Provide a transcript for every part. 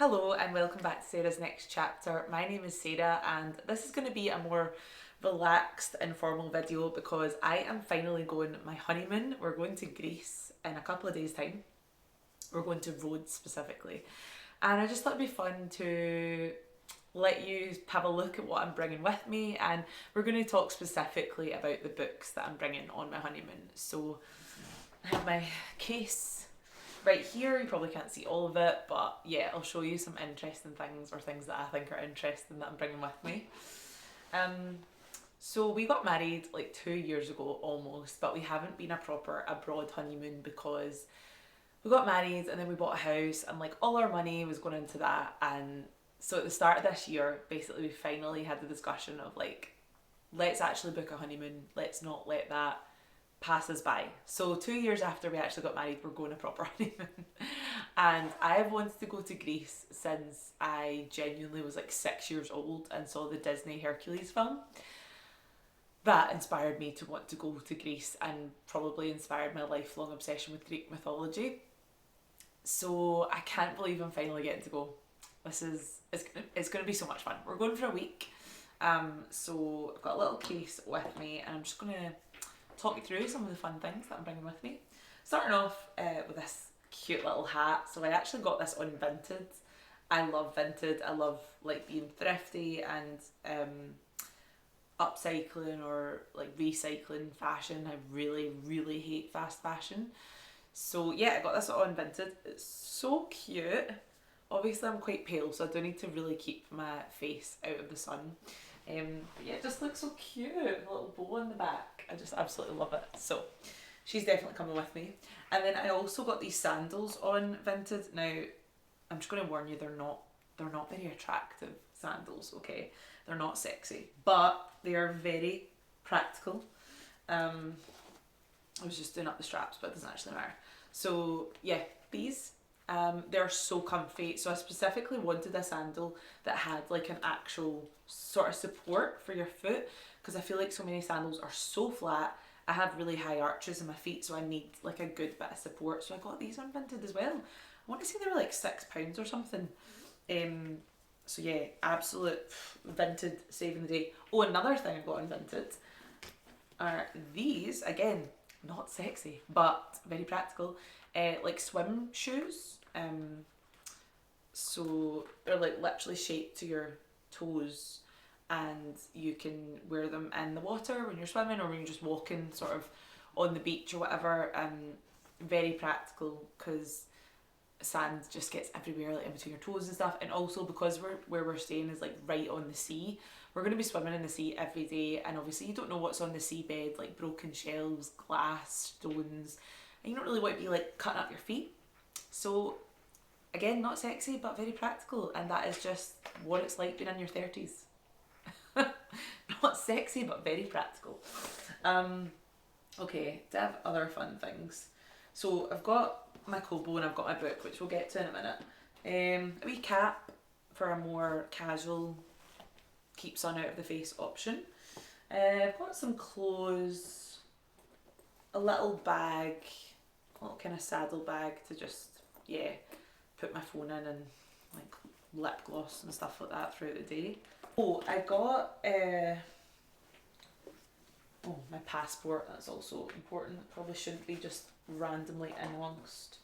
Hello and welcome back to Sarah's Next Chapter. My name is Sarah and this is going to be a more relaxed, informal video because I am finally going my honeymoon. We're going to Greece in a couple of days' time. We're going to Rhodes specifically. And I just thought it'd be fun to let you have a look at what I'm bringing with me, and we're going to talk specifically about the books that I'm bringing on my honeymoon. So I have my case right here. You probably can't see all of it, but yeah, I'll show you some interesting things, or things that I think are interesting that I'm bringing with me. So we got married like 2 years ago almost, but we haven't been a proper abroad honeymoon because we got married and then we bought a house and like all our money was going into that. And so at the start of this year, basically we finally had the discussion of like, let's actually book a honeymoon. Let's not let that pass us by. So 2 years after we actually got married, we're going a proper honeymoon. And I have wanted to go to Greece since I genuinely was like 6 years old and saw the Disney Hercules film. That inspired me to want to go to Greece and probably inspired my lifelong obsession with Greek mythology. So I can't believe I'm finally getting to go. It's gonna be so much fun. We're going for a week. So I've got a little case with me and I'm just gonna talk you through some of the fun things that I'm bringing with me. Starting off with this cute little hat. So I actually got this on Vinted. I love Vinted. I love like being thrifty and upcycling or like recycling fashion. I really hate fast fashion. So yeah, I got this on Vinted. It's so cute. Obviously I'm quite pale, so I do need to really keep my face out of the sun. But yeah, it just looks so cute. A little bow on the back. I just absolutely love it. So she's definitely coming with me. And then I also got these sandals on Vinted. Now, I'm just going to warn you, they're not very attractive sandals, okay? They're not sexy, but they are very practical. I was just doing up the straps, but it doesn't actually matter. So yeah, these. They're so comfy. So I specifically wanted a sandal that had like an actual sort of support for your foot, because I feel like so many sandals are so flat. I have really high arches in my feet, so I need like a good bit of support. So I got these on Vinted as well. I want to say they were like £6 or something. So yeah, absolute Vinted saving the day. Oh, another thing I got on Vinted are these, again, not sexy, but very practical, like swim shoes. So they're like literally shaped to your toes, and you can wear them in the water when you're swimming or when you're just walking sort of on the beach or whatever. Very practical because sand just gets everywhere, like in between your toes and stuff. And also because where we're staying is like right on the sea, we're going to be swimming in the sea every day, and obviously you don't know what's on the seabed, like broken shells, glass, stones, and you don't really want to be like cutting up your feet. So again, not sexy but very practical, and that is just what it's like being in your 30s. Not sexy but very practical. Okay, to have other fun things. So I've got my Kobo and I've got my book, which we'll get to in a minute. A wee cap for a more casual, keep sun out of the face option. I've got some clothes, a little bag, a little kind of saddle bag to just, yeah, put my phone in and like lip gloss and stuff like that throughout the day. Oh, I got my passport. That's also important. It probably shouldn't be just randomly in amongst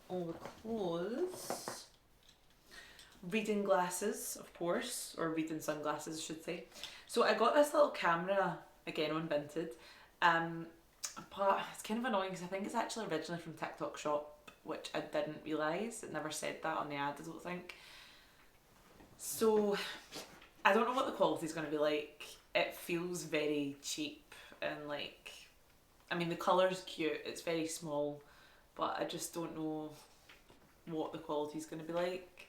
all the clothes. Reading glasses, of course, or reading sunglasses, I should say. So I got this little camera, again on Vinted, but it's kind of annoying because I think it's actually originally from TikTok Shop, which I didn't realise. It never said that on the ad, I don't think. So I don't know what the quality is going to be like. It feels very cheap and like, I mean the colour's cute, it's very small, but I just don't know what the quality is going to be like.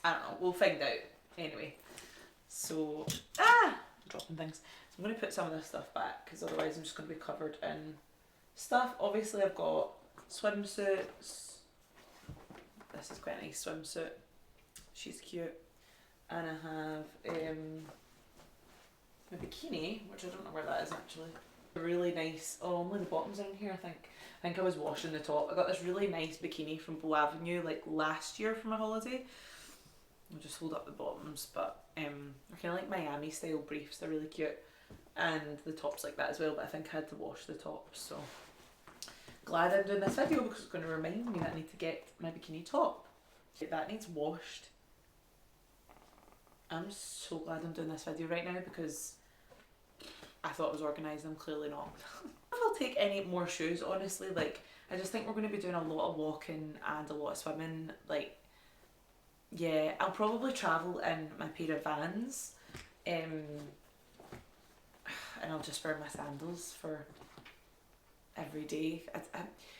I don't know, we'll find out. Anyway, so, I'm dropping things. So I'm going to put some of this stuff back because otherwise I'm just going to be covered in stuff. Obviously I've got swimsuits. This is quite a nice swimsuit. She's cute. And I have a bikini, which I don't know where that is actually. A really nice, oh, only the bottoms are in here I think. I think I was washing the top. I got this really nice bikini from Bow Avenue like last year for my holiday. I'll just hold up the bottoms, but they're kind of like Miami style briefs. They're really cute, and the top's like that as well, but I think I had to wash the top, so glad I'm doing this video because it's going to remind me that I need to get my bikini top. That needs washed. I'm so glad I'm doing this video right now because I thought I was organised, I'm clearly not. If I'll take any more shoes, honestly, like I just think we're going to be doing a lot of walking and a lot of swimming. Like, yeah, I'll probably travel in my pair of Vans, and I'll just wear my sandals for every day.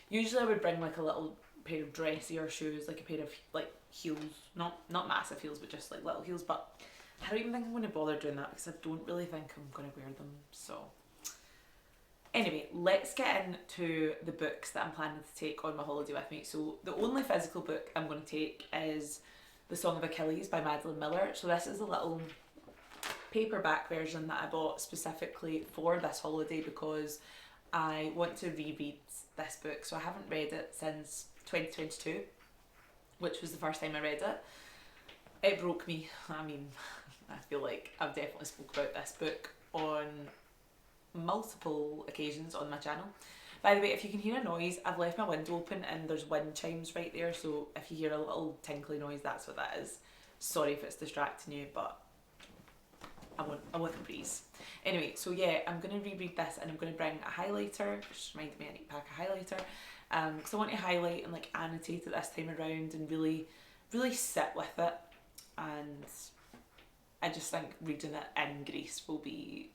Usually I would bring like a little pair of dressier shoes, like a pair of like heels, not massive heels, but just like little heels, but I don't even think I'm going to bother doing that because I don't really think I'm going to wear them. So anyway, let's get into the books that I'm planning to take on my holiday with me. So the only physical book I'm going to take is The Song of Achilles by Madeline Miller. So this is a little paperback version that I bought specifically for this holiday because I want to reread this book. So I haven't read it since 2022, which was the first time I read it. It broke me. I mean, I feel like I've definitely spoke about this book on multiple occasions on my channel. By the way, if you can hear a noise, I've left my window open and there's wind chimes right there, so if you hear a little tinkly noise, that's what that is. Sorry if it's distracting you, but I want the breeze. Anyway, so yeah, I'm going to reread this and I'm going to bring a highlighter, which reminds me I need to pack a highlighter, because I want to highlight and like annotate it this time around and really sit with it. And I just think reading it in Greece will be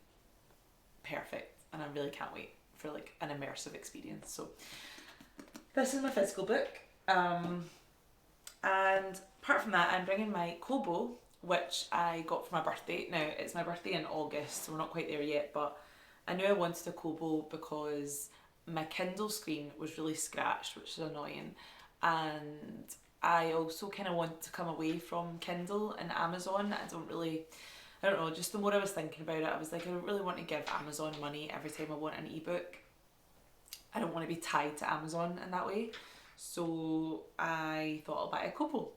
perfect, and I really can't wait for like an immersive experience. So this is my physical book, and apart from that, I'm bringing my Kobo, which I got for my birthday. Now it's my birthday in August, so we're not quite there yet, but I knew I wanted a Kobo because my Kindle screen was really scratched, which is annoying, and I also kind of want to come away from Kindle and Amazon. I don't know, just the more I was thinking about it, I was like, I don't really want to give Amazon money every time I want an ebook. I don't want to be tied to Amazon in that way. So I thought I'll buy a Kobo.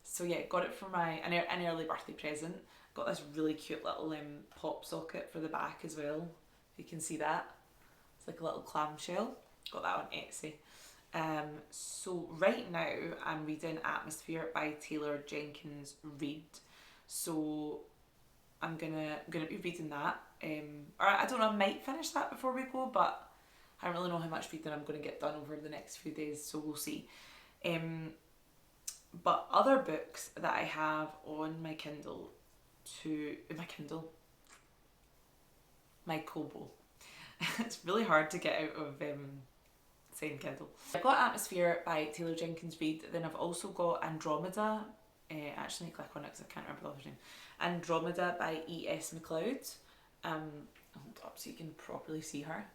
So yeah, got it for an early birthday present. Got this really cute little pop socket for the back as well. If you can see that. It's like a little clamshell. Got that on Etsy. So right now I'm reading Atmosphere by Taylor Jenkins Reid. So I'm gonna be reading that. Or I don't know, I might finish that before we go, but I don't really know how much reading I'm gonna get done over the next few days, so we'll see. But other books that I have on my my Kobo. It's really hard to get out of saying Kindle. I've got Atmosphere by Taylor Jenkins Reid, then I've also got Andromeda. Actually click on it because I can't remember the author's name. Andromeda by E.S. McLeod. Hold up so you can properly see her.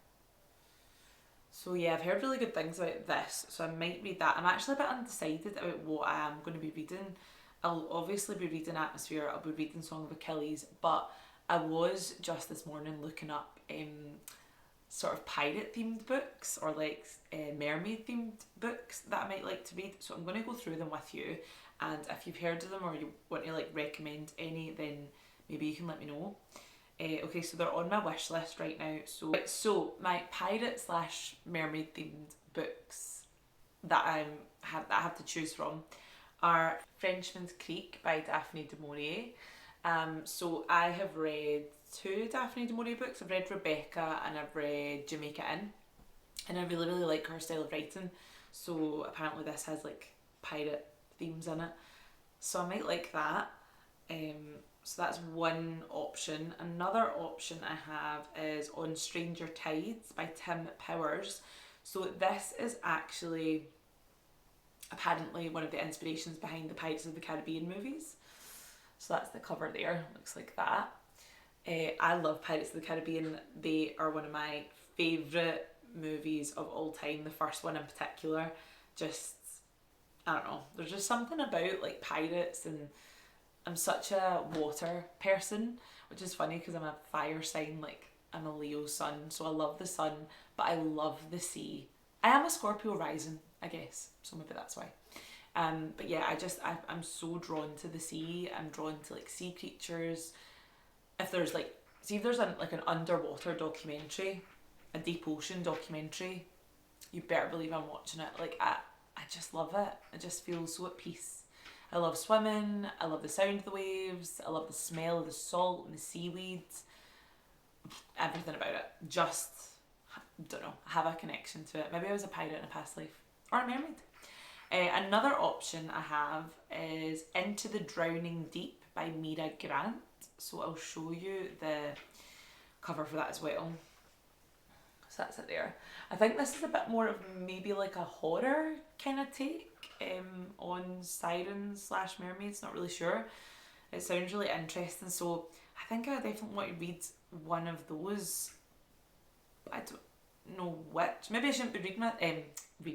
So yeah, I've heard really good things about this, so I might read that. I'm actually a bit undecided about what I am going to be reading. I'll obviously be reading Atmosphere, I'll be reading Song of Achilles, but I was just this morning looking up sort of pirate themed books or like mermaid themed books that I might like to read. So I'm going to go through them with you, and if you've heard of them or you want to like recommend any, then maybe you can let me know. Okay, so they're on my wish list right now. So my pirate / mermaid themed books that I have to choose from are Frenchman's Creek by Daphne du Maurier. So I have read 2 Daphne du Maurier books. I've read Rebecca and I've read Jamaica Inn, and I really like her style of writing. So apparently this has like pirate themes in it, so I might like that. So that's one option. Another option I have is On Stranger Tides by Tim Powers. So this is actually apparently one of the inspirations behind the Pirates of the Caribbean movies. So that's the cover there, looks like that. I love Pirates of the Caribbean. They are one of my favourite movies of all time. The first one in particular, just, I don't know, there's just something about like pirates, and I'm such a water person, which is funny because I'm a fire sign, like I'm a Leo sun, so I love the sun, but I love the sea I am a Scorpio rising, I guess, so maybe that's why. But yeah, I'm so drawn to the sea. I'm drawn to like sea creatures. If there's like, see if there's like an underwater documentary, a deep ocean documentary, you better believe I'm watching it. Like I just love it. I just feel so at peace. I love swimming. I love the sound of the waves. I love the smell of the salt and the seaweed. Everything about it. Just, don't know, have a connection to it. Maybe I was a pirate in a past life. Or a mermaid. Another option I have is Into the Drowning Deep by Mira Grant. So I'll show you the cover for that as well. So that's it there. I think this is a bit more of maybe like a horror kind of take on sirens slash mermaids, not really sure. It sounds really interesting, so I think I definitely want to read one of those. I don't know which. Maybe I shouldn't be reading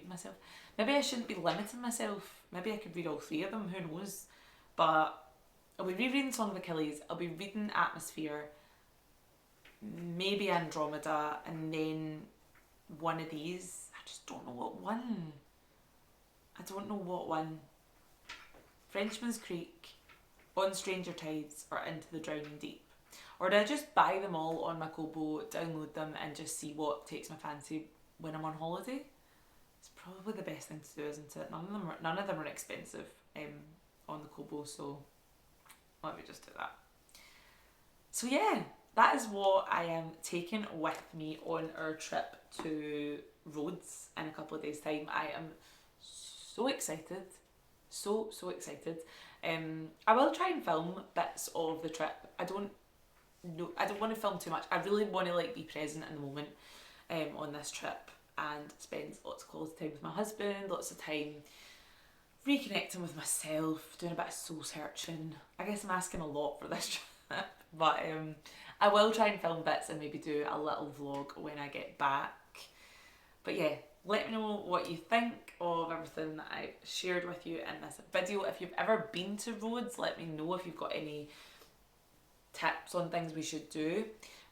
myself. Maybe I shouldn't be limiting myself. Maybe I could read all three of them, who knows. But I'll be rereading Song of Achilles, I'll be reading Atmosphere, maybe Andromeda, and then one of these. I just don't know what one. Frenchman's Creek, On Stranger Tides, or Into the Drowning Deep. Or do I just buy them all on my Kobo, download them, and just see what takes my fancy when I'm on holiday? It's probably the best thing to do, isn't it? None of them are expensive on the Kobo, so let me just do that. So yeah, that is what I am taking with me on our trip to Rhodes in a couple of days' time. I am so excited. So excited. I will try and film bits of the trip. I don't want to film too much. I really want to like be present in the moment on this trip and spend lots of quality time with my husband, lots of time reconnecting with myself, doing a bit of soul searching. I guess I'm asking a lot for this trip, but I will try and film bits and maybe do a little vlog when I get back. But yeah, let me know what you think of everything that I've shared with you in this video. If you've ever been to Rhodes, let me know if you've got any tips on things we should do.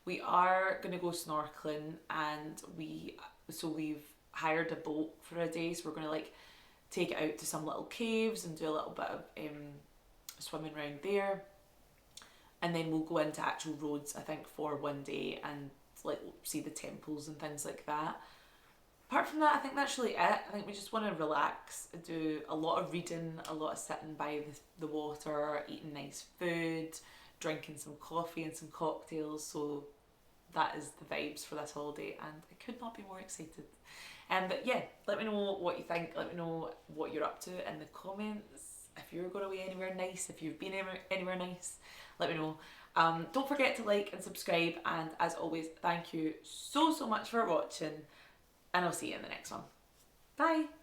We are going to go snorkeling, and we've hired a boat for a day, so we're going to like take it out to some little caves and do a little bit of swimming around there, and then we'll go into actual Rhodes, I think, for one day and like see the temples and things like that. Apart from that, I think that's really it. I think we just want to relax, do a lot of reading, a lot of sitting by the water, eating nice food, drinking some coffee and some cocktails. So that is the vibes for this holiday, and I could not be more excited. But yeah, let me know what you think. Let me know what you're up to in the comments. If you're going away anywhere nice, if you've been anywhere nice, let me know. Don't forget to like and subscribe, and as always, thank you so much for watching, and I'll see you in the next one. Bye!